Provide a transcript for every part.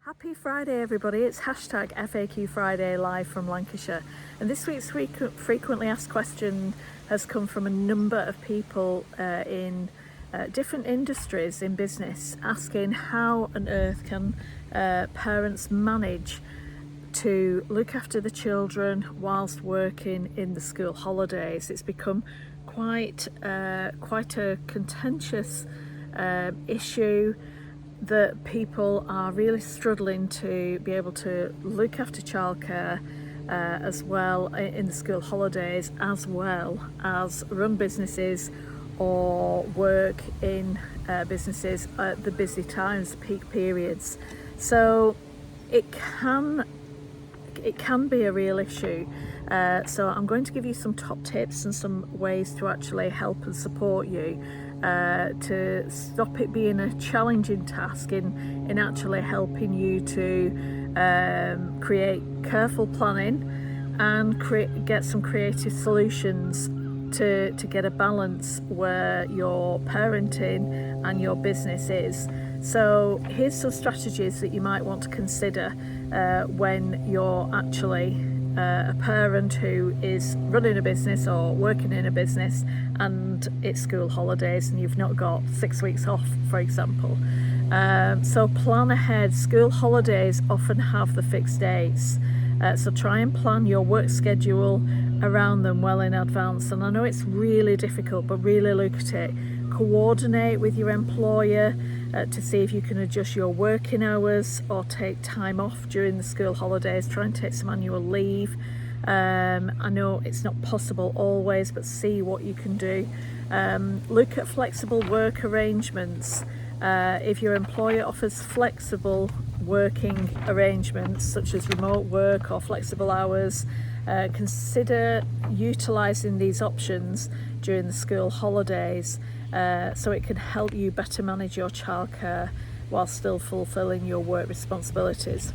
Happy Friday everybody, it's hashtag FAQ Friday live from Lancashire, and this week's frequently asked question has come from a number of people in different industries in business, asking how on earth can parents manage to look after the children whilst working in the school holidays. It's become quite a contentious issue that people are really struggling to be able to look after childcare as well in the school holidays, as well as run businesses or work in businesses at the busy times, peak periods. So it can be a real issue. So I'm going to give you some top tips and some ways to actually help and support you to stop it being a challenging task in actually helping you to create careful planning and get some creative solutions to get a balance where your parenting and your business is. So here's some strategies that you might want to consider when you're actually a parent who is running a business or working in a business and it's school holidays and you've not got 6 weeks off, for example. So plan ahead. School holidays often have the fixed dates, so try and plan your work schedule around them well in advance. And I know it's really difficult, but really look at it. Coordinate with your employer to see if you can adjust your working hours or take time off during the school holidays. Try and take some annual leave. I know it's not possible always, but see what you can do. Look at flexible work arrangements. If your employer offers flexible working arrangements such as remote work or flexible hours, consider utilising these options during the school holidays so it can help you better manage your childcare while still fulfilling your work responsibilities.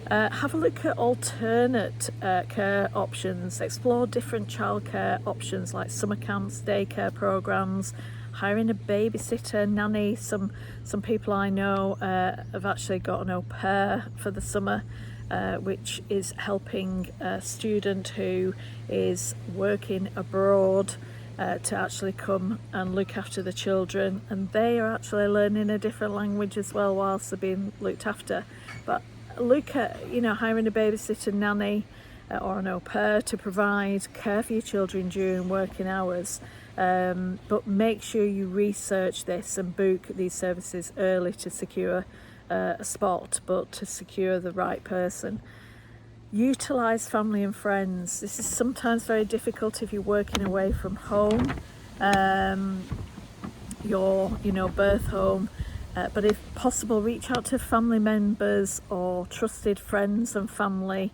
Have a look at alternate care options. Explore different childcare options like summer camps, daycare programs, hiring a babysitter, nanny. Some people I know have actually got an au pair for the summer, which is helping a student who is working abroad to actually come and look after the children, and they are actually learning a different language as well whilst they're being looked after. But look at hiring a babysitter, nanny or an au pair to provide care for your children during working hours, but make sure you research this and book these services early to secure a spot, but to secure the right person. Utilise family and friends. This is sometimes very difficult if you're working away from home, your birth home, but if possible, reach out to family members or trusted friends and family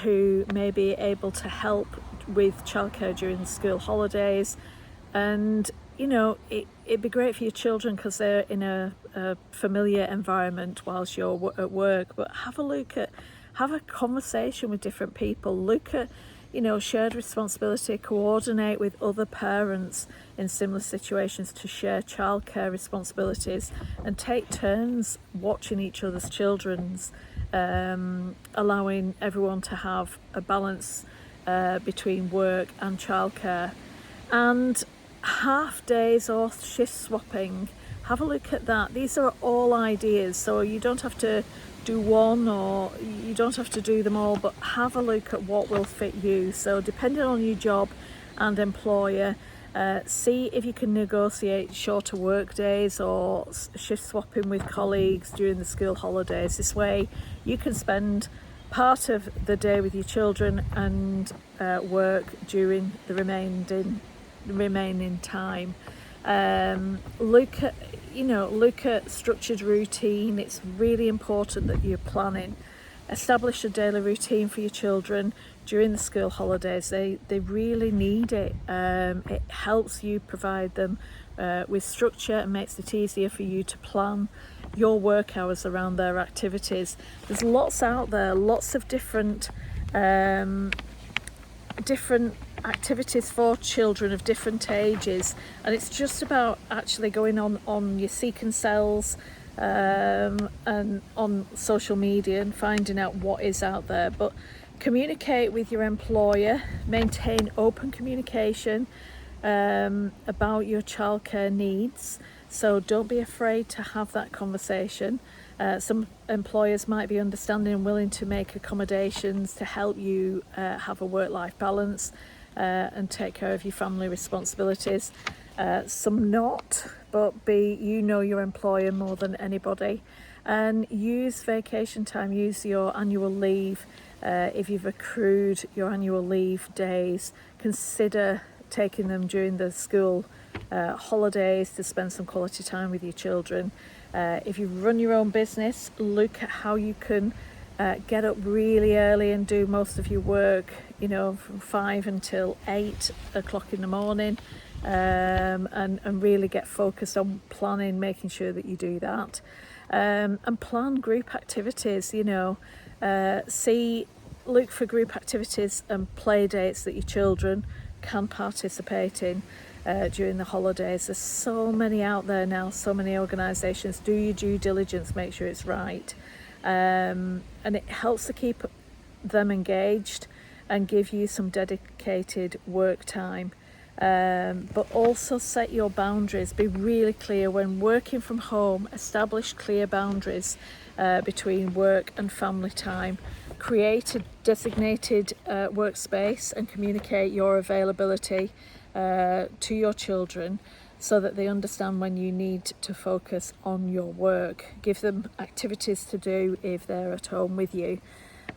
who may be able to help with childcare during the school holidays. And it'd be great for your children because they're in a familiar environment whilst you're at work. But have a conversation with different people. Look at shared responsibility. Coordinate with other parents in similar situations to share childcare responsibilities and take turns watching each other's children's, allowing everyone to have a balance between work and childcare. And half days or shift swapping, have a look at that. These are all ideas, so you don't have to do one or you don't have to do them all, but have a look at what will fit you. So depending on your job and employer, see if you can negotiate shorter work days or shift swapping with colleagues during the school holidays. This way you can spend part of the day with your children and work during the remaining time. Look at structured routine. It's really important that you're planning. Establish a daily routine for your children during the school holidays. They really need it. It helps you provide them with structure and makes it easier for you to plan your work hours around their activities. There's lots out there, lots of different activities for children of different ages, and it's just about actually going on your Seek and Sells and on social media and finding out what is out there. But communicate with your employer, maintain open communication about your childcare needs. So don't be afraid to have that conversation. Some employers might be understanding and willing to make accommodations to help you have a work-life balance and take care of your family responsibilities. Some not, but you know your employer more than anybody. And use vacation time, use your annual leave. If you've accrued your annual leave days, consider taking them during the school holidays to spend some quality time with your children. If you run your own business, look at how you can get up really early and do most of your work, you know, from 5 until 8 o'clock in the morning, and really get focused on planning, making sure that you do that, and plan group activities. You know, look for group activities and play dates that your children can participate in during the holidays. There's so many out there now, so many organisations. Do your due diligence, make sure it's right, and it helps to keep them engaged and give you some dedicated work time. But also set your boundaries. Be really clear when working from home. Establish clear boundaries between work and family time. Create a designated workspace and communicate your availability to your children so that they understand when you need to focus on your work. Give them activities to do if they're at home with you.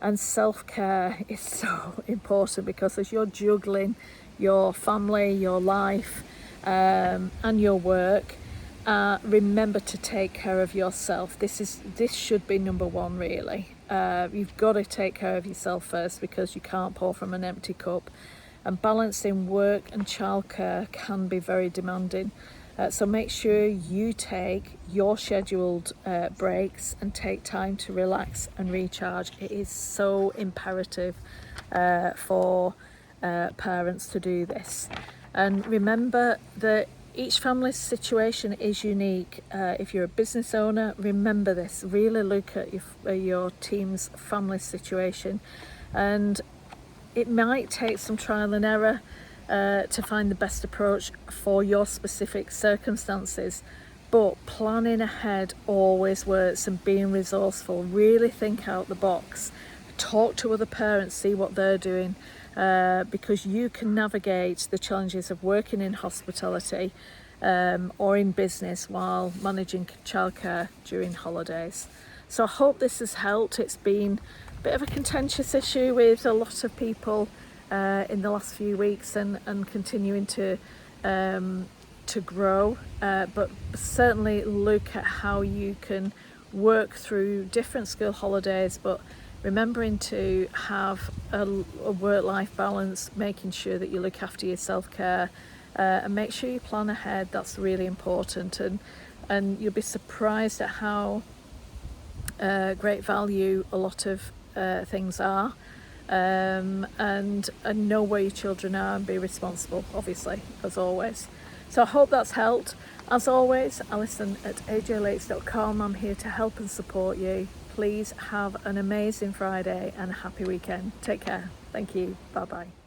And self-care is so important, because as you're juggling your family, your life, and your work, remember to take care of yourself. This should be number one, really. You've got to take care of yourself first, because you can't pour from an empty cup. And balancing work and childcare can be very demanding. So make sure you take your scheduled breaks and take time to relax and recharge. It is so imperative for parents to do this. And remember that each family's situation is unique. If you're a business owner, remember this. Really look at your team's family situation, and it might take some trial and error to find the best approach for your specific circumstances. But planning ahead always works, and being resourceful. Really think out the box. Talk to other parents, see what they're doing, because you can navigate the challenges of working in hospitality or in business while managing childcare during holidays. So I hope this has helped. It's been a bit of a contentious issue with a lot of people in the last few weeks, and continuing to grow, but certainly look at how you can work through different school holidays, but remembering to have a work-life balance, making sure that you look after your self-care, and make sure you plan ahead. That's really important, and you'll be surprised at how great value a lot of things are, and know where your children are and be responsible, obviously, as always. So I hope that's helped. As always, Alison at ajlates.com. I'm here to help and support you. Please have an amazing Friday and a happy weekend. Take care. Thank you. Bye bye.